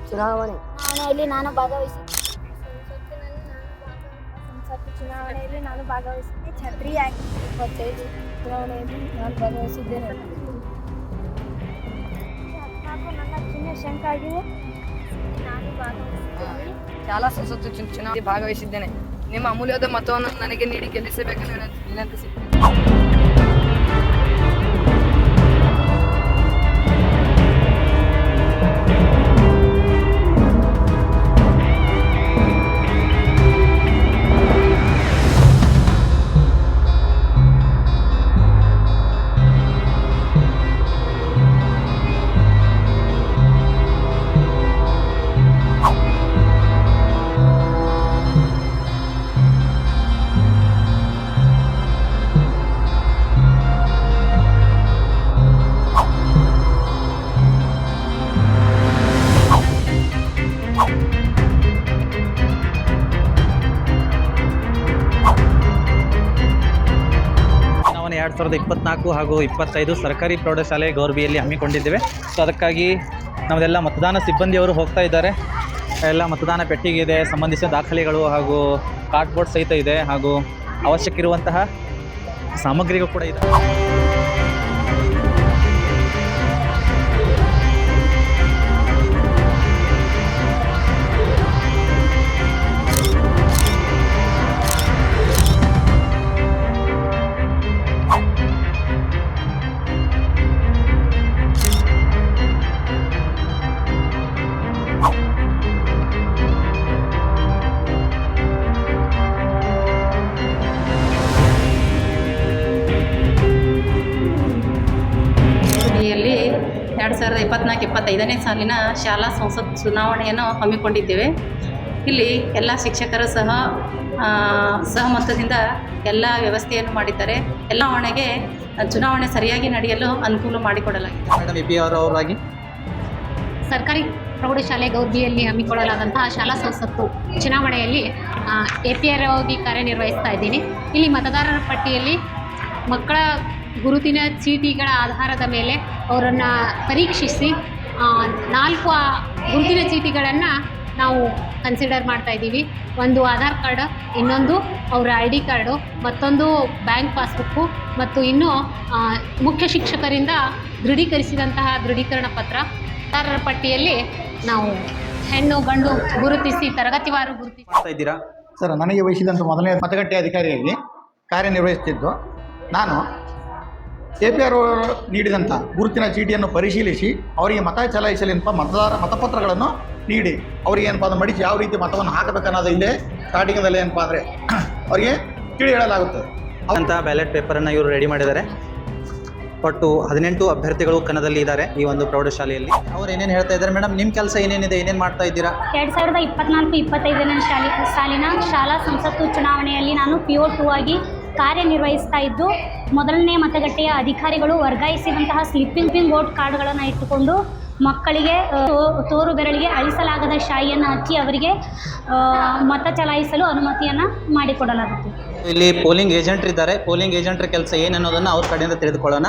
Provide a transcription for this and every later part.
ಚುನಾವಣೆಯಲ್ಲಿ ನಾನು ಭಾಗವಹಿಸಿದ್ದೆ. ಚುನಾವಣೆಯಲ್ಲಿ ನಾನು ಭಾಗವಹಿಸಿದ್ದೆ. ಛತ್ರಿಯಾಗಿ 25 ಚುನಾವಣೆಯಲ್ಲಿ ನಾನು ಭಾಗವಹಿಸಿದ್ದೇನೆ. 14 ನನ್ನ ಚಿಹ್ನೆ ಶಂಕ ಆಗಿದೆ. ನಾನು ಭಾಗವಹಿಸಿದ್ದೇನೆ. ಶಾಲಾ ಸಂಸತ್ತು ಚುನಾವಣೆಯಲ್ಲಿ ಭಾಗವಹಿಸಿದ್ದೇನೆ. ನಿಮ್ಮ ಅಮೂಲ್ಯವಾದ ಮತವನ್ನು ನನಗೆ ನೀಡಿ ಗೆಲ್ಲಿಸಬೇಕೆಂದು ವಿನಂತಿಸಿದ್ದೇನೆ. ಚುನಾವಣೆ 2024 ಹಾಗೂ 25 ಸರ್ಕಾರಿ ಪ್ರೌಢಶಾಲೆ ಗೌರ್ಬಿಯಲ್ಲಿ ಹಮ್ಮಿಕೊಂಡಿದ್ದೇವೆ. ಸೊ ಅದಕ್ಕಾಗಿ ನಮ್ಮದೆಲ್ಲ ಮತದಾನ ಸಿಬ್ಬಂದಿಯವರು ಹೋಗ್ತಾ ಇದ್ದಾರೆ. ಎಲ್ಲ ಮತದಾನ ಪೆಟ್ಟಿಗೆ ಇದೆ, ಸಂಬಂಧಿಸಿದ ದಾಖಲೆಗಳು ಹಾಗೂ ಕಾರ್ಡ್ಬೋರ್ಡ್ ಸಹಿತ ಇದೆ, ಹಾಗೂ ಅವಶ್ಯಕ ಇರುವಂತಹ ಸಾಮಗ್ರಿಗಳು ಕೂಡ ಇದೆ. ಯಲ್ಲಿ 2024-25ನೇ ಸಾಲಿನ ಶಾಲಾ ಸಂಸತ್ ಚುನಾವಣೆಯನ್ನು ಹಮ್ಮಿಕೊಂಡಿದ್ದೇವೆ. ಇಲ್ಲಿ ಎಲ್ಲ ಶಿಕ್ಷಕರು ಸಹಮತದಿಂದ ಎಲ್ಲ ವ್ಯವಸ್ಥೆಯನ್ನು ಮಾಡಿದ್ದಾರೆ. ಚುನಾವಣೆ ಸರಿಯಾಗಿ ನಡೆಯಲು ಅನುಕೂಲ ಮಾಡಿಕೊಡಲಾಗಿದೆ. ಮೇಡಮ್ APR ಅವರಾಗಿ ಸರ್ಕಾರಿ ಪ್ರೌಢಶಾಲೆ ಗೌರ್ಬಿಯಲ್ಲಿ ಹಮ್ಮಿಕೊಳ್ಳಲಾದಂತಹ ಶಾಲಾ ಸಂಸತ್ತು ಚುನಾವಣೆಯಲ್ಲಿ APR ಆಗಿ ಕಾರ್ಯನಿರ್ವಹಿಸ್ತಾ ಇದ್ದೀನಿ. ಇಲ್ಲಿ ಮತದಾರರ ಪಟ್ಟಿಯಲ್ಲಿ ಮಕ್ಕಳ ಗುರುತಿನ ಚೀಟಿಗಳ ಆಧಾರದ ಮೇಲೆ ಅವರನ್ನು ಪರೀಕ್ಷಿಸಿ 4 ಗುರುತಿನ ಚೀಟಿಗಳನ್ನು ನಾವು ಕನ್ಸಿಡರ್ ಮಾಡ್ತಾ ಇದ್ದೀವಿ. ಒಂದು ಆಧಾರ್ ಕಾರ್ಡ್, ಇನ್ನೊಂದು ಅವರ ID ಕಾರ್ಡು, ಮತ್ತೊಂದು ಬ್ಯಾಂಕ್ ಪಾಸ್ಬುಕ್ಕು, ಮತ್ತು ಇನ್ನೂ ಮುಖ್ಯ ಶಿಕ್ಷಕರಿಂದ ದೃಢೀಕರಿಸಿದಂತಹ ದೃಢೀಕರಣ ಪತ್ರ. ಮತದಾರರ ಪಟ್ಟಿಯಲ್ಲಿ ನಾವು ಹೆಣ್ಣು ಗಂಡು ಗುರುತಿಸಿ ತರಗತಿವಾರು ಗುರುತಿಸಿ ಮಾಡ್ತಾ ಇದ್ದೀರಾ? ಸರ್, ನನಗೆ ವಹಿಸಿದಂಥ ಮೊದಲನೇ ಮತಗಟ್ಟೆ ಅಧಿಕಾರಿಯಾಗಿ ಕಾರ್ಯನಿರ್ವಹಿಸುತ್ತಿದ್ದು ನಾನು APR ನೀಡಿದಂಥ ಗುರುತಿನ ಚೀಟಿಯನ್ನು ಪರಿಶೀಲಿಸಿ ಅವರಿಗೆ ಮತ ಚಲಾಯಿಸಲೆಂಬ ಮತಪತ್ರಗಳನ್ನು ನೀಡಿ ಅವರಿಗೆ ಏನಪ್ಪ ಅದು ಮಡಿಸಿ ಯಾವ ರೀತಿ ಮತವನ್ನು ಹಾಕಬೇಕನ್ನೋದು ಇಲ್ಲೇ ಸ್ಟಾರ್ಟಿಂಗಲ್ಲಿ ಏನಪ್ಪ ಅಂದರೆ ಅವರಿಗೆ ತಿಳಿ ಹೇಳಲಾಗುತ್ತದೆ. ಅಂತ ಬ್ಯಾಲೆಟ್ ಪೇಪರನ್ನು ಇವರು ರೆಡಿ ಮಾಡಿದ್ದಾರೆ. ಒಟ್ಟು 18 ಅಭ್ಯರ್ಥಿಗಳು ಕಣದಲ್ಲಿ ಇದ್ದಾರೆ ಈ ಒಂದು ಪ್ರೌಢಶಾಲೆಯಲ್ಲಿ. ಅವ್ರು ಏನೇನು ಹೇಳ್ತಾ ಇದ್ದಾರೆ ಮೇಡಮ್? ನಿಮ್ಮ ಕೆಲಸ ಏನೇನಿದೆ, ಏನೇನು ಮಾಡ್ತಾ ಇದ್ದೀರಾ? 2024-25ನೇ ಸಾಲಿನ ಶಾಲಾ ಸಂಸತ್ತು ಚುನಾವಣೆಯಲ್ಲಿ ನಾನು PO2 ಆಗಿ ಕಾರ್ಯನಿರ್ವಹಿಸ್ತಾ ಇದ್ದು, ಮೊದಲನೇ ಮತಗಟ್ಟೆಯ ಅಧಿಕಾರಿಗಳು ವರ್ಗಾಯಿಸಿದಂತಹ ಸ್ಲಿಪ್ಪಿಂಗ್ ವೋಟ್ ಕಾರ್ಡ್ಗಳನ್ನು ಇಟ್ಟುಕೊಂಡು ಮಕ್ಕಳಿಗೆ ತೋರು ಬೆರಳಿಗೆ ಅಳಿಸಲಾಗದ ಶಾಯಿಯನ್ನು ಹಚ್ಚಿ ಅವರಿಗೆ ಮತ ಚಲಾಯಿಸಲು ಅನುಮತಿಯನ್ನು ಮಾಡಿಕೊಡಲಾಗುತ್ತೆ. ಇಲ್ಲಿ ಪೋಲಿಂಗ್ ಏಜೆಂಟ್ ಇದ್ದಾರೆ. ಪೋಲಿಂಗ್ ಏಜೆಂಟ್ರ ಕೆಲಸ ಏನನ್ನೋದನ್ನು ಅವ್ರ ಕಡೆಯಿಂದ ತಿಳಿದುಕೊಳ್ಳೋಣ.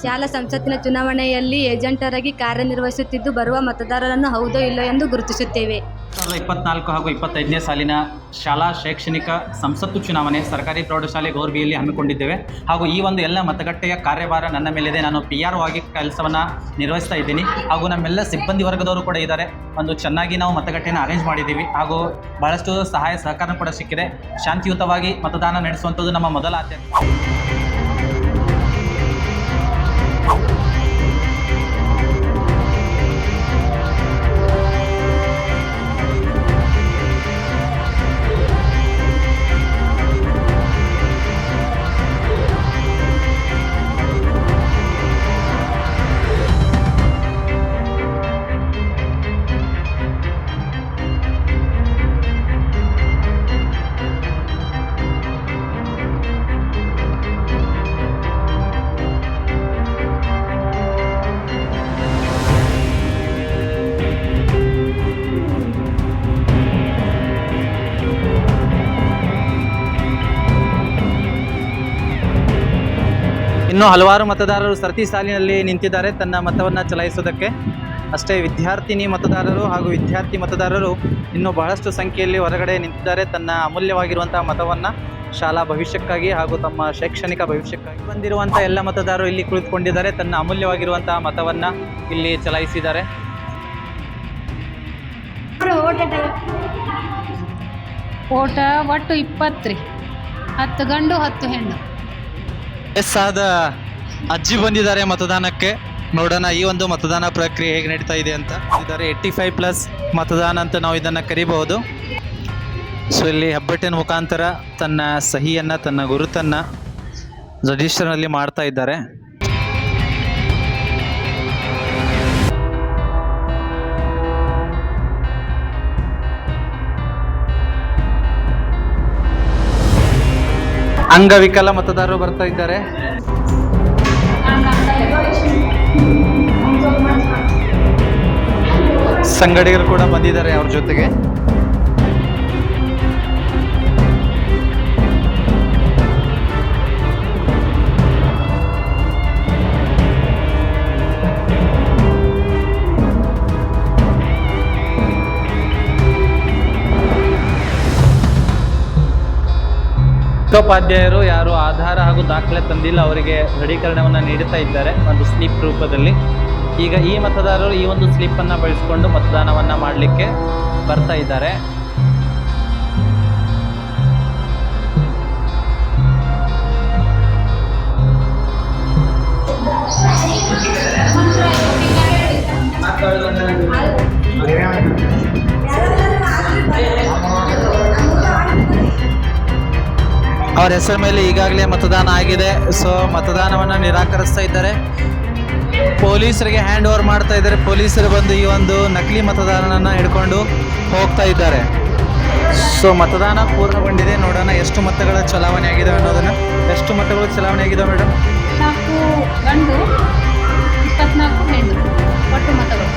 ಶಾಲಾ ಸಂಸತ್ತಿನ ಚುನಾವಣೆಯಲ್ಲಿ ಏಜೆಂಟರಾಗಿ ಕಾರ್ಯನಿರ್ವಹಿಸುತ್ತಿದ್ದು ಬರುವ ಮತದಾರರನ್ನು ಹೌದೋ ಇಲ್ಲೋ ಎಂದು ಗುರುತಿಸುತ್ತೇವೆ. 2024 ಹಾಗೂ 25ನೇ ಸಾಲಿನ ಶಾಲಾ ಶೈಕ್ಷಣಿಕ ಸಂಸತ್ತು ಚುನಾವಣೆ ಸರ್ಕಾರಿ ಪ್ರೌಢಶಾಲೆ ಗೌರ್ಬಿಯಲ್ಲಿ ಹಮ್ಮಿಕೊಂಡಿದ್ದೇವೆ. ಹಾಗೂ ಈ ಒಂದು ಎಲ್ಲ ಮತಗಟ್ಟೆಯ ಕಾರ್ಯಭಾರ ನನ್ನ ಮೇಲಿದೆ. ನಾನು PR ಆಗಿ ಕೆಲಸವನ್ನು ನಿರ್ವಹಿಸ್ತಾ ಇದ್ದೀನಿ. ಹಾಗೂ ನಮ್ಮೆಲ್ಲ ಸಿಬ್ಬಂದಿ ವರ್ಗದವರು ಕೂಡ ಇದ್ದಾರೆ. ಒಂದು ಚೆನ್ನಾಗಿ ನಾವು ಮತಗಟ್ಟೆಯನ್ನು ಅರೇಂಜ್ ಮಾಡಿದ್ದೀವಿ. ಹಾಗೂ ಬಹಳಷ್ಟು ಸಹಾಯ ಸಹಕಾರ ಕೂಡ ಸಿಕ್ಕಿದೆ. ಶಾಂತಿಯುತವಾಗಿ ಮತದಾನ ನಡೆಸುವಂಥದ್ದು ನಮ್ಮ ಮೊದಲ ಆದ್ಯತೆ. ಇನ್ನೂ ಹಲವಾರು ಮತದಾರರು ಸರತಿ ಸಾಲಿನಲ್ಲಿ ನಿಂತಿದ್ದಾರೆ ತನ್ನ ಮತವನ್ನು ಚಲಾಯಿಸೋದಕ್ಕೆ. ಅಷ್ಟೇ ವಿದ್ಯಾರ್ಥಿನಿ ಮತದಾರರು ಹಾಗೂ ವಿದ್ಯಾರ್ಥಿ ಮತದಾರರು ಇನ್ನೂ ಬಹಳಷ್ಟು ಸಂಖ್ಯೆಯಲ್ಲಿ ಹೊರಗಡೆ ನಿಂತಿದ್ದಾರೆ ತನ್ನ ಅಮೂಲ್ಯವಾಗಿರುವಂಥ ಮತವನ್ನು ಶಾಲಾ ಭವಿಷ್ಯಕ್ಕಾಗಿ ಹಾಗೂ ತಮ್ಮ ಶೈಕ್ಷಣಿಕ ಭವಿಷ್ಯಕ್ಕಾಗಿ. ಬಂದಿರುವಂಥ ಎಲ್ಲ ಮತದಾರರು ಇಲ್ಲಿ ಕುಳಿತುಕೊಂಡಿದ್ದಾರೆ, ತನ್ನ ಅಮೂಲ್ಯವಾಗಿರುವಂತಹ ಮತವನ್ನು ಇಲ್ಲಿ ಚಲಾಯಿಸಿದ್ದಾರೆ. ಓಟ ಒಟ್ಟು 20 ರೀ, 10 ಗಂಡು 10 ಹೆಣ್ಣು. ವಯಸ್ಸಾದ ಅಜ್ಜಿ ಬಂದಿದ್ದಾರೆ ಮತದಾನಕ್ಕೆ. ನೋಡೋಣ ಈ ಒಂದು ಮತದಾನ ಪ್ರಕ್ರಿಯೆ ಹೇಗೆ ನಡೀತಾ ಇದೆ ಅಂತ. ಇದ್ದಾರೆ 85+ ಮತದಾನ ಅಂತ ನಾವು ಇದನ್ನು ಕರಿಬಹುದು. ಸೊ ಇಲ್ಲಿ ಹೆಬ್ಬೆಟ್ಟಿನ ಮುಖಾಂತರ ತನ್ನ ಸಹಿಯನ್ನು, ತನ್ನ ಗುರುತನ್ನು ರಿಜಿಸ್ಟರ್ನಲ್ಲಿ ಮಾಡ್ತಾ ಇದ್ದಾರೆ. ಅಂಗವಿಕಲ ಮತದಾರರು ಬರ್ತಾ ಇದ್ದಾರೆ. ಸಂಗಡಿಗರು ಕೂಡ ಬಂದಿದ್ದಾರೆ ಅವ್ರ ಜೊತೆಗೆ. ಮುಖ್ಯೋಪಾಧ್ಯಾಯರು ಯಾರು ಆಧಾರ ಹಾಗೂ ದಾಖಲೆ ತಂದಿಲ್ಲ ಅವರಿಗೆ ದೃಢೀಕರಣವನ್ನು ನೀಡುತ್ತಾ ಇದ್ದಾರೆ ಒಂದು ಸ್ಲಿಪ್ ರೂಪದಲ್ಲಿ. ಈಗ ಈ ಮತದಾರರು ಈ ಒಂದು ಸ್ಲಿಪ್ಪನ್ನು ಬಳಸಿಕೊಂಡು ಮತದಾನವನ್ನು ಮಾಡಲಿಕ್ಕೆ ಬರ್ತಾ ಇದ್ದಾರೆ. ಅವರ ಹೆಸರ ಮೇಲೆ ಈಗಾಗಲೇ ಮತದಾನ ಆಗಿದೆ. ಸೊ ಮತದಾನವನ್ನು ನಿರಾಕರಿಸ್ತಾ ಇದ್ದಾರೆ. ಪೊಲೀಸರಿಗೆ ಹ್ಯಾಂಡ್ ಓವರ್ ಮಾಡ್ತಾ ಇದ್ದಾರೆ. ಪೊಲೀಸರು ಬಂದು ಈ ಒಂದು ನಕಲಿ ಮತದಾರನನ್ನು ಹಿಡ್ಕೊಂಡು ಹೋಗ್ತಾ ಇದ್ದಾರೆ. ಸೊ ಮತದಾನ ಪೂರ್ಣಗೊಂಡಿದೆ. ನೋಡೋಣ ಎಷ್ಟು ಮತಗಳ ಚಲಾವಣೆ ಆಗಿದೆ ಅನ್ನೋದನ್ನು. ಎಷ್ಟು ಮತಗಳು ಚಲಾವಣೆ ಆಗಿದೆ ಮೇಡಮ್? 4 ಗಂಡು 24 ಹೆಣ್ಣು ಒಟ್ಟು ಮತಗಳು.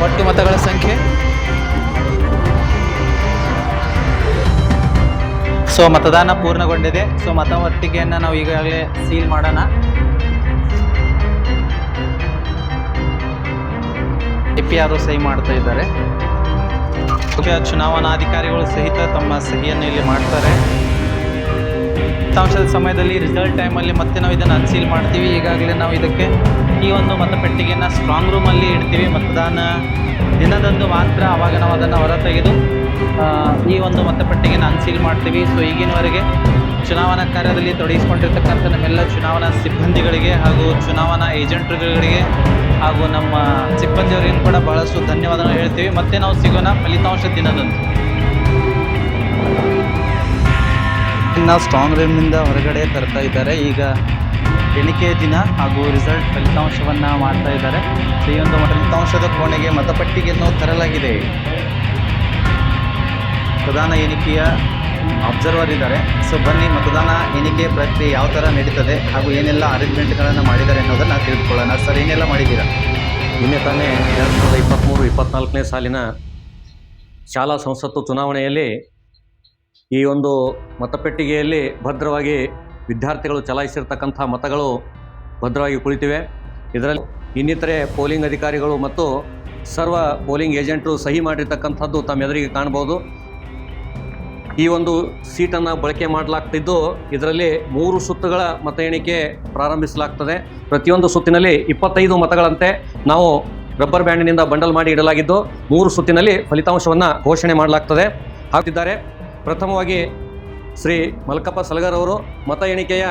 ಒಟ್ಟು ಮತಗಳ ಸಂಖ್ಯೆ. ಸೊ ಮತದಾನ ಪೂರ್ಣಗೊಂಡಿದೆ. ಸೊ ಮತಪಟ್ಟಿಗೆಯನ್ನು ನಾವು ಈಗಾಗಲೇ ಸೀಲ್ ಮಾಡೋಣ. APR ಸಹಿ ಮಾಡ್ತಾ ಇದ್ದಾರೆ. ಚುನಾವಣಾಧಿಕಾರಿಗಳು ಸಹಿತ ತಮ್ಮ ಸಹಿಯನ್ನು ಇಲ್ಲಿ ಮಾಡ್ತಾರೆ. ಫಲಿತಾಂಶದ ಸಮಯದಲ್ಲಿ ರಿಸಲ್ಟ್ ಟೈಮಲ್ಲಿ ಮತ್ತೆ ನಾವು ಇದನ್ನು ಅನ್ಸೀಲ್ ಮಾಡ್ತೀವಿ. ಈಗಾಗಲೇ ನಾವು ಇದಕ್ಕೆ ಈ ಒಂದು ಮತಪೆಟ್ಟಿಗೆಯನ್ನು ಸ್ಟ್ರಾಂಗ್ ರೂಮಲ್ಲಿ ಇಡ್ತೀವಿ. ಮತದಾನ ದಿನದಂದು ಮಾತ್ರ ಆವಾಗ ನಾವು ಅದನ್ನು ಹೊರ ತೆಗೆದು ಈ ಒಂದು ಮತಪಟ್ಟಿಗೆಯನ್ನು ಅನ್ಸೀಲ್ ಮಾಡ್ತೀವಿ. ಸೊ ಈಗಿನವರೆಗೆ ಚುನಾವಣಾ ಕಾರ್ಯದಲ್ಲಿ ತೊಡಗಿಸಿಕೊಂಡಿರ್ತಕ್ಕಂಥ ನಮ್ಮೆಲ್ಲ ಚುನಾವಣಾ ಸಿಬ್ಬಂದಿಗಳಿಗೆ ಹಾಗೂ ಚುನಾವಣಾ ಏಜೆಂಟ್ಗಳಿಗೆ ಹಾಗೂ ನಮ್ಮ ಸಿಬ್ಬಂದಿಯವರಿಗೂ ಕೂಡ ಬಹಳಷ್ಟು ಧನ್ಯವಾದಗಳು ಹೇಳ್ತೀವಿ. ಮತ್ತೆ ನಾವು ಸಿಗೋಣ ಫಲಿತಾಂಶ ದಿನದಂದು. ನಾವು ಸ್ಟ್ರಾಂಗ್ ರೂಮಿಂದ ಹೊರಗಡೆ ತರ್ತಾ ಇದ್ದಾರೆ. ಈಗ ಎಣಿಕೆ ದಿನ ಹಾಗೂ ರಿಸಲ್ಟ್ ಫಲಿತಾಂಶವನ್ನು ಮಾಡ್ತಾ ಇದ್ದಾರೆ. ಸೊ ಈ ಒಂದು ಫಲಿತಾಂಶದ ಕೋಣೆಗೆ ಮತಪಟ್ಟಿಗೆಯನ್ನು ತರಲಾಗಿದೆ. ಮತದಾನ ಎಣಿಕೆಯ ಅಬ್ಸರ್ವರ್ ಇದ್ದಾರೆ. ಸೊ ಬನ್ನಿ ಮತದಾನ ಎಣಿಕೆ ಪ್ರಕ್ರಿಯೆ ಯಾವ ಥರ ನಡೀತದೆ ಹಾಗೂ ಏನೆಲ್ಲ ಅರೇಂಜ್ಮೆಂಟ್ಗಳನ್ನು ಮಾಡಿದ್ದಾರೆ ಅನ್ನೋದನ್ನು ತಿಳಿದುಕೊಳ್ಳೋಣ. ಸರ್ ಏನೆಲ್ಲ ಮಾಡಿದ್ದೀರಾ? ನಿನ್ನೆ ತಾನೇ 2023-24ನೇ ಸಾಲಿನ ಶಾಲಾ ಸಂಸತ್ತು ಚುನಾವಣೆಯಲ್ಲಿ ಈ ಒಂದು ಮತಪೆಟ್ಟಿಗೆಯಲ್ಲಿ ಭದ್ರವಾಗಿ ವಿದ್ಯಾರ್ಥಿಗಳು ಚಲಾಯಿಸಿರ್ತಕ್ಕಂಥ ಮತಗಳು ಭದ್ರವಾಗಿ ಕುಳಿತಿವೆ. ಇದರಲ್ಲಿ ಇನ್ನಿತರೆ ಪೋಲಿಂಗ್ ಅಧಿಕಾರಿಗಳು ಮತ್ತು ಸರ್ವ ಪೋಲಿಂಗ್ ಏಜೆಂಟರು ಸಹಿ ಮಾಡಿರ್ತಕ್ಕಂಥದ್ದು ತಮ್ಮೆದುರಿಗೆ ಕಾಣ್ಬೋದು. ಈ ಒಂದು ಸೀಟನ್ನು ಬಳಕೆ ಮಾಡಲಾಗ್ತಿದ್ದು ಇದರಲ್ಲಿ 3 ಸುತ್ತುಗಳ ಮತ ಎಣಿಕೆ ಪ್ರಾರಂಭಿಸಲಾಗ್ತದೆ. ಪ್ರತಿಯೊಂದು ಸುತ್ತಿನಲ್ಲಿ 25 ಮತಗಳಂತೆ ನಾವು ರಬ್ಬರ್ ಬ್ಯಾಂಡಿನಿಂದ ಬಂಡಲ್ ಮಾಡಿ ಇಡಲಾಗಿದ್ದು 3 ಸುತ್ತಿನಲ್ಲಿ ಫಲಿತಾಂಶವನ್ನು ಘೋಷಣೆ ಮಾಡಲಾಗ್ತದೆ. ಹಾಕ್ತಿದ್ದಾರೆ. ಪ್ರಥಮವಾಗಿ ಶ್ರೀ ಮಲ್ಕಪ್ಪ ಸಲಗರ್ ಅವರು ಮತ ಎಣಿಕೆಯ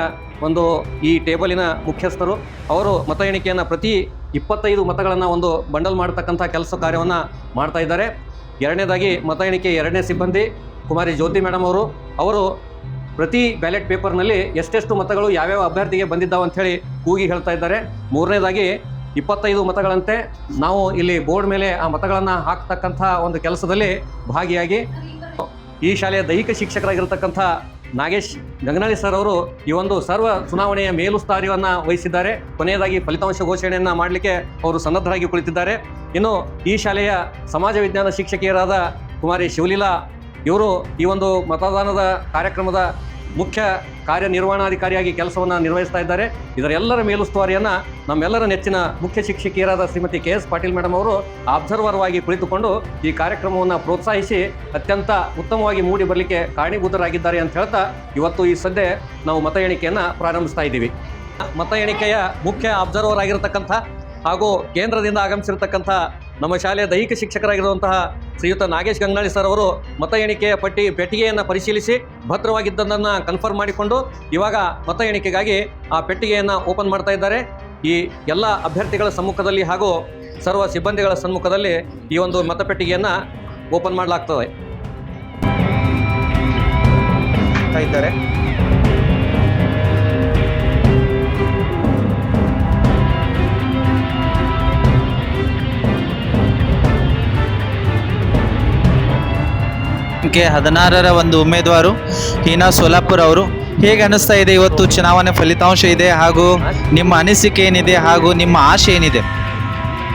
ಒಂದು ಈ ಟೇಬಲಿನ ಮುಖ್ಯಸ್ಥರು. ಅವರು ಮತ ಎಣಿಕೆಯನ್ನು ಪ್ರತಿ 25 ಮತಗಳನ್ನು ಒಂದು ಬಂಡಲ್ ಮಾಡ್ತಕ್ಕಂಥ ಕೆಲಸ ಕಾರ್ಯವನ್ನು ಮಾಡ್ತಾ ಇದ್ದಾರೆ. ಎರಡನೇದಾಗಿ ಮತ ಎಣಿಕೆ 2ನೇ ಸಿಬ್ಬಂದಿ ಕುಮಾರಿ ಜ್ಯೋತಿ ಮೇಡಮ್ ಅವರು ಪ್ರತಿ ಬ್ಯಾಲೆಟ್ ಪೇಪರ್ನಲ್ಲಿ ಎಷ್ಟೆಷ್ಟು ಮತಗಳು ಯಾವ್ಯಾವ ಅಭ್ಯರ್ಥಿಗೆ ಬಂದಿದ್ದಾವೆ ಅಂಥೇಳಿ ಕೂಗಿ ಹೇಳ್ತಾ ಇದ್ದಾರೆ. ಮೂರನೇದಾಗಿ 25 ಮತಗಳಂತೆ ನಾವು ಇಲ್ಲಿ ಬೋರ್ಡ್ ಮೇಲೆ ಆ ಮತಗಳನ್ನು ಹಾಕ್ತಕ್ಕಂಥ ಒಂದು ಕೆಲಸದಲ್ಲಿ ಭಾಗಿಯಾಗಿ ಈ ಶಾಲೆಯ ದೈಹಿಕ ಶಿಕ್ಷಕರಾಗಿರ್ತಕ್ಕಂಥ ನಾಗೇಶ್ ಗಂಗನಳ್ಳಿ ಸರ್ ಅವರು ಈ ಒಂದು ಸರ್ವ ಚುನಾವಣೆಯ ಮೇಲುಸ್ತುವಾರಿಯನ್ನು ವಹಿಸಿದ್ದಾರೆ. ಕೊನೆಯದಾಗಿ ಫಲಿತಾಂಶ ಘೋಷಣೆಯನ್ನು ಮಾಡಲಿಕ್ಕೆ ಅವರು ಸನ್ನದ್ಧರಾಗಿ ಕುಳಿತಿದ್ದಾರೆ. ಇನ್ನು ಈ ಶಾಲೆಯ ಸಮಾಜ ವಿಜ್ಞಾನ ಶಿಕ್ಷಕಿಯರಾದ ಕುಮಾರಿ ಶಿವಲೀಲಾ ಇವರು ಈ ಒಂದು ಮತದಾನದ ಕಾರ್ಯಕ್ರಮದ ಮುಖ್ಯ ಕಾರ್ಯನಿರ್ವಹಣಾಧಿಕಾರಿಯಾಗಿ ಕೆಲಸವನ್ನು ನಿರ್ವಹಿಸ್ತಾ ಇದ್ದಾರೆ. ಇದರೆಲ್ಲರ ಮೇಲುಸ್ತುವಾರಿಯನ್ನು ನಮ್ಮೆಲ್ಲರ ನೆಚ್ಚಿನ ಮುಖ್ಯ ಶಿಕ್ಷಕಿಯರಾದ ಶ್ರೀಮತಿ KS ಪಾಟೀಲ್ ಮೇಡಮ್ ಅವರು ಅಬ್ಸರ್ವರ್ ಆಗಿ ಕುಳಿತುಕೊಂಡು ಈ ಕಾರ್ಯಕ್ರಮವನ್ನು ಪ್ರೋತ್ಸಾಹಿಸಿ ಅತ್ಯಂತ ಉತ್ತಮವಾಗಿ ಮೂಡಿ ಬರಲಿಕ್ಕೆ ಕಾರಣೀಭೂತರಾಗಿದ್ದಾರೆ ಅಂತ ಹೇಳ್ತಾ ಇವತ್ತು ಈ ಸದ್ಯ ನಾವು ಮತ ಎಣಿಕೆಯನ್ನು ಪ್ರಾರಂಭಿಸ್ತಾ ಇದ್ದೀವಿ. ಮತ ಎಣಿಕೆಯ ಮುಖ್ಯ ಅಬ್ಸರ್ವರ್ ಆಗಿರತಕ್ಕಂಥ ಹಾಗೂ ಕೇಂದ್ರದಿಂದ ಆಗಮಿಸಿರ್ತಕ್ಕಂಥ ನಮ್ಮ ಶಾಲೆಯ ದೈಹಿಕ ಶಿಕ್ಷಕರಾಗಿರುವಂತಹ ಶ್ರೀಯುತ ನಾಗೇಶ್ ಗಂಗಾಳಿ ಸರ್ ಅವರು ಮತ ಎಣಿಕೆಯ ಪೆಟ್ಟಿಗೆಯನ್ನು ಪರಿಶೀಲಿಸಿ ಭದ್ರವಾಗಿದ್ದನ್ನು ಕನ್ಫರ್ಮ್ ಮಾಡಿಕೊಂಡು ಇವಾಗ ಮತ ಎಣಿಕೆಗಾಗಿ ಆ ಪೆಟ್ಟಿಗೆಯನ್ನು ಓಪನ್ ಮಾಡ್ತಾ ಇದ್ದಾರೆ. ಈ ಎಲ್ಲ ಅಭ್ಯರ್ಥಿಗಳ ಸಮ್ಮುಖದಲ್ಲಿ ಹಾಗೂ ಸರ್ವ ಸಿಬ್ಬಂದಿಗಳ ಸಮ್ಮುಖದಲ್ಲಿ ಈ ಒಂದು ಮತಪೆಟ್ಟಿಗೆಯನ್ನು ಓಪನ್ ಮಾಡಲಾಗ್ತದೆ. ಇದ್ದಾರೆ ಸಂಖ್ಯೆ 16ರ ಒಂದು ಉಮೇದುವಾರು ಹೀನಾ ಸೋಲಾಪುರ್ ಅವರು. ಹೇಗೆ ಅನಿಸ್ತಾ ಇದೆ ಇವತ್ತು ಚುನಾವಣೆ ಫಲಿತಾಂಶ ಇದೆ ಹಾಗೂ ನಿಮ್ಮ ಅನಿಸಿಕೆ ಏನಿದೆ ಹಾಗೂ ನಿಮ್ಮ ಆಶೆ ಏನಿದೆ?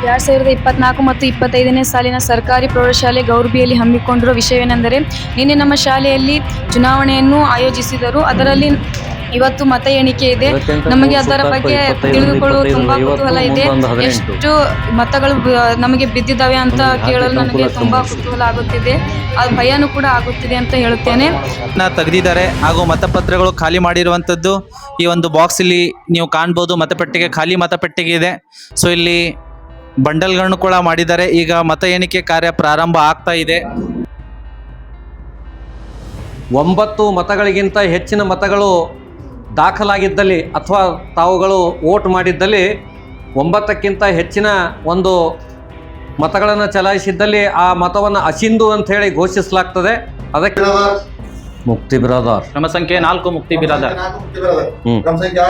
2024 ಮತ್ತು 25ನೇ ಸಾಲಿನ ಸರ್ಕಾರಿ ಪ್ರೌಢಶಾಲೆ ಗೌರ್ಬಿಯಲ್ಲಿ ಹಮ್ಮಿಕೊಂಡಿರುವ ವಿಷಯವೇನೆಂದರೆ, ನಿನ್ನೆ ನಮ್ಮ ಶಾಲೆಯಲ್ಲಿ ಚುನಾವಣೆಯನ್ನು ಆಯೋಜಿಸಿದರು. ಅದರಲ್ಲಿ ಇವತ್ತು ಮತ ಎಣಿಕೆ ಇದೆ. ನಮಗೆ ಅದರ ಬಗ್ಗೆ ತಿಳಿದುಕೊಳ್ಳುವ ತುಂಬಾ ಕುತೂಹಲ ಇದೆ. ಎಷ್ಟು ಮತಗಳು ನಮಗೆ ಬಿದ್ದಿದ್ದಾವೆ ಅಂತ ಕೇಳಲು ನನಗೆ ತುಂಬಾ ಕುತೂಹಲ ಆಗುತ್ತಿದೆ. ಅದು ಭಯನೂ ಕೂಡ ಆಗುತ್ತಿದೆ ಅಂತ ಹೇಳುತ್ತೇನೆ. ತೆಗೆದಿದ್ದಾರೆ ಹಾಗೂ ಮತಪತ್ರಗಳು ಖಾಲಿ ಮಾಡಿರುವಂಥದ್ದು ಈ ಒಂದು ಬಾಕ್ಸ್ ಇಲ್ಲಿ ನೀವು ಕಾಣ್ಬೋದು. ಮತಪೆಟ್ಟಿಗೆ ಖಾಲಿ ಮತಪೆಟ್ಟಿಗೆ ಇದೆ. ಸೊ ಇಲ್ಲಿ ಬಂಡಲ್ಗಳನ್ನು ಕೂಡ ಮಾಡಿದ್ದಾರೆ. ಈಗ ಮತ ಎಣಿಕೆ ಕಾರ್ಯ ಪ್ರಾರಂಭ ಆಗ್ತಾ ಇದೆ. 9 ಮತಗಳಿಗಿಂತ ಹೆಚ್ಚಿನ ಮತಗಳು ದಾಖಲಾಗಿದ್ದಲ್ಲಿ ಅಥವಾ ತಾವುಗಳು ವೋಟ್ ಮಾಡಿದ್ದಲ್ಲಿ 9ಕ್ಕಿಂತ ಹೆಚ್ಚಿನ ಒಂದು ಮತಗಳನ್ನು ಚಲಾಯಿಸಿದ್ದಲ್ಲಿ ಆ ಮತವನ್ನು ಅಸಿಂಧು ಅಂತ ಹೇಳಿ ಘೋಷಿಸಲಾಗ್ತದೆ. ಅದಕ್ಕೆ ಮುಕ್ತಿ ಬಿರಾದಾರ್ ಕ್ರಮ ಸಂಖ್ಯೆ 4 ಮುಕ್ತಿ ಬಿರಾದಾರ್, ಕ್ರಮ ಸಂಖ್ಯೆ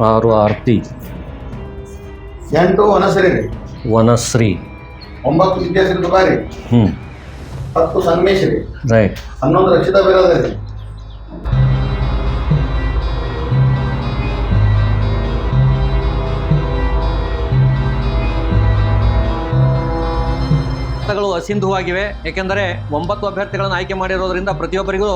6 ಆರ್ತಿ, 8 ವನಶ್ರೀ, 9 ವಿದ್ಯಾಶ್ರೀ ದುಬಾರಿ, 10 ಸಂಗಮೇಶ್ರೀ, ರೈಟ್, 11 ರಕ್ಷಿತಾ ಬಿರಾದಾರಿ. ಮತಗಳು ಅಸಿಂಧುವಾಗಿವೆ. ಏಕೆಂದರೆ 9 ಅಭ್ಯರ್ಥಿಗಳನ್ನು ಆಯ್ಕೆ ಮಾಡಿರೋದ್ರಿಂದ ಪ್ರತಿಯೊಬ್ಬರಿಗೂ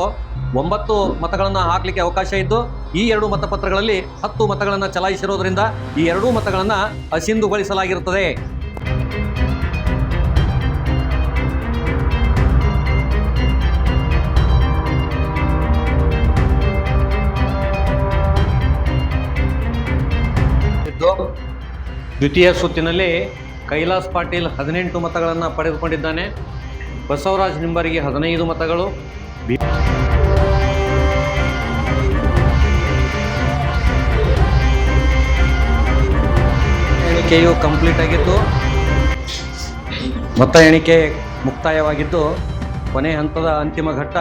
9 ಮತಗಳನ್ನು ಹಾಕಲಿಕ್ಕೆ ಅವಕಾಶ ಇದ್ದು ಈ 2 ಮತಪತ್ರಗಳಲ್ಲಿ 10 ಮತಗಳನ್ನು ಚಲಾಯಿಸಿರೋದ್ರಿಂದ ಈ 2 ಮತಗಳನ್ನು ಅಸಿಂಧುಗೊಳಿಸಲಾಗಿರುತ್ತದೆ. ದ್ವಿತೀಯ ಸುತ್ತಿನಲ್ಲಿ ಕೈಲಾಸ್ ಪಾಟೀಲ್ 18 ಮತಗಳನ್ನು ಪಡೆದುಕೊಂಡಿದ್ದಾನೆ. ಬಸವರಾಜ್ ನಿಂಬರಿಗೆ 15 ಮತಗಳು. ಎಣಿಕೆಯು ಕಂಪ್ಲೀಟ್ ಆಗಿದ್ದು ಮತ ಎಣಿಕೆ ಮುಕ್ತಾಯವಾಗಿದ್ದು ಕೊನೆ ಹಂತದ ಅಂತಿಮ ಘಟ್ಟ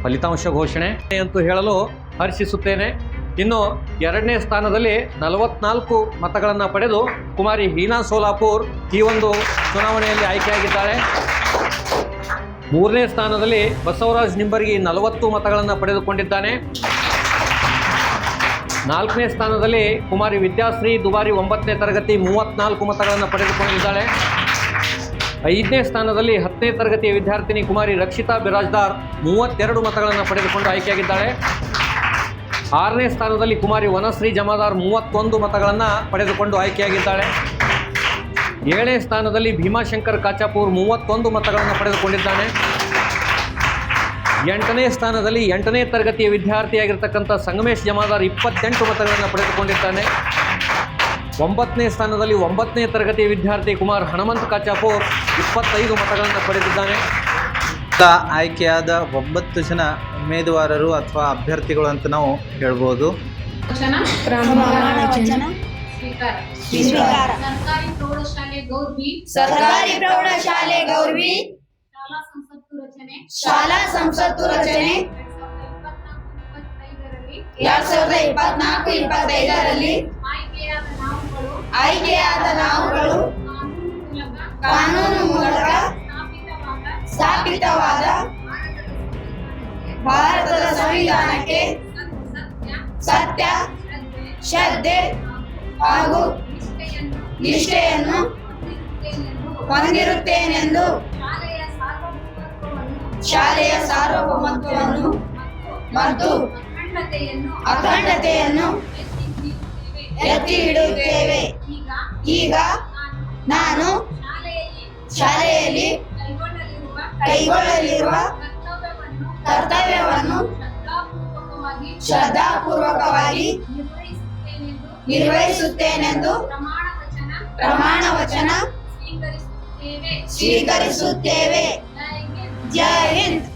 ಫಲಿತಾಂಶ ಘೋಷಣೆ ಅಂತೂ ಹೇಳಲು ಹರ್ಷಿಸುತ್ತೇನೆ. ಇನ್ನು 2ನೇ ಸ್ಥಾನದಲ್ಲಿ 44 ಮತಗಳನ್ನು ಪಡೆದು ಕುಮಾರಿ ಹೀನಾ ಸೋಲಾಪುರ್ ಈ ಒಂದು ಚುನಾವಣೆಯಲ್ಲಿ ಆಯ್ಕೆಯಾಗಿದ್ದಾಳೆ. 3ನೇ ಸ್ಥಾನದಲ್ಲಿ ಬಸವರಾಜ್ ನಿಂಬರ್ಗಿ 40 ಮತಗಳನ್ನು ಪಡೆದುಕೊಂಡಿದ್ದಾನೆ. 4ನೇ ಸ್ಥಾನದಲ್ಲಿ ಕುಮಾರಿ ವಿದ್ಯಾಶ್ರೀ ದುಬಾರಿ 9ನೇ ತರಗತಿ 34 ಮತಗಳನ್ನು ಪಡೆದುಕೊಂಡಿದ್ದಾಳೆ. 5ನೇ ಸ್ಥಾನದಲ್ಲಿ 10ನೇ ತರಗತಿಯ ವಿದ್ಯಾರ್ಥಿನಿ ಕುಮಾರಿ ರಕ್ಷಿತಾ ಬಿರಾಜ್ದಾರ್ 32 ಮತಗಳನ್ನು ಪಡೆದುಕೊಂಡು ಆಯ್ಕೆಯಾಗಿದ್ದಾಳೆ. 6ನೇ ಸ್ಥಾನದಲ್ಲಿ ಕುಮಾರಿ ವನಶ್ರೀ ಜಮಾದಾರ್ 31 ಮತಗಳನ್ನು ಪಡೆದುಕೊಂಡು ಆಯ್ಕೆಯಾಗಿದ್ದಾಳೆ. 7ನೇ ಸ್ಥಾನದಲ್ಲಿ ಭೀಮಾಶಂಕರ್ ಕಾಚಾಪುರ್ 31 ಮತಗಳನ್ನು ಪಡೆದುಕೊಂಡಿದ್ದಾನೆ. 8ನೇ ಸ್ಥಾನದಲ್ಲಿ 8ನೇ ತರಗತಿಯ ವಿದ್ಯಾರ್ಥಿಯಾಗಿರ್ತಕ್ಕಂಥ ಸಂಗಮೇಶ್ ಜಮಾದಾರ್ 28 ಮತಗಳನ್ನು ಪಡೆದುಕೊಂಡಿದ್ದಾನೆ. 9ನೇ ಸ್ಥಾನದಲ್ಲಿ 9ನೇ ತರಗತಿಯ ವಿದ್ಯಾರ್ಥಿ ಕುಮಾರ್ ಹನುಮಂತ್ ಕಾಚಾಪುರ್ 25 ಮತಗಳನ್ನು ಪಡೆದಿದ್ದಾನೆ. ಆಯ್ಕೆಯಾದ 9 ಜನ ಉಮೇದುವಾರರು ಅಥವಾ ಅಭ್ಯರ್ಥಿಗಳು ಅಂತ ನಾವು ಹೇಳ್ಬೋದು. ಸರ್ಕಾರಿ ಪ್ರೌಢಶಾಲೆ ಗೌರ್ಬಿ, ಸರ್ಕಾರಿ ಪ್ರೌಢಶಾಲೆ ಗೌರ್ಬಿ ಶಾಲಾ ಸಂಸತ್ತು ರಚನೆ 2024-25ರಲ್ಲಿ ಆಯ್ಕೆಯಾದ ನಾವುಗಳು ಕಾನೂನು ಮೂಲಕ ಸ್ಥಾಪಿತವಾದ ಭಾರತದ ಸಂವಿಧಾನಕ್ಕೆ ಸತ್ಯ, ಶ್ರದ್ಧೆ ಹಾಗೂ ನಿಷ್ಠೆಯನ್ನು ಹೊಂದಿರುತ್ತೇನೆಂದು ಶಾಲೆಯ ಸಾರ್ವಭೌಮತ್ವವನ್ನು ಅಖಂಡತೆಯನ್ನು ಎತ್ತಿ ಹಿಡಿಯುತ್ತೇವೆ. ಈಗ ನಾನು ಶಾಲೆಯಲ್ಲಿ ಕೈಗೊಳ್ಳಲಿರುವ ಕರ್ತವ್ಯವನ್ನು ಶ್ರದ್ಧಾಪೂರ್ವಕವಾಗಿ ನಿರ್ವಹಿಸುತ್ತೇನೆಂದು ಪ್ರಮಾಣ ವಚನ ಸ್ವೀಕರಿಸುತ್ತೇವೆ. ಜೈ ಹಿಂದ್.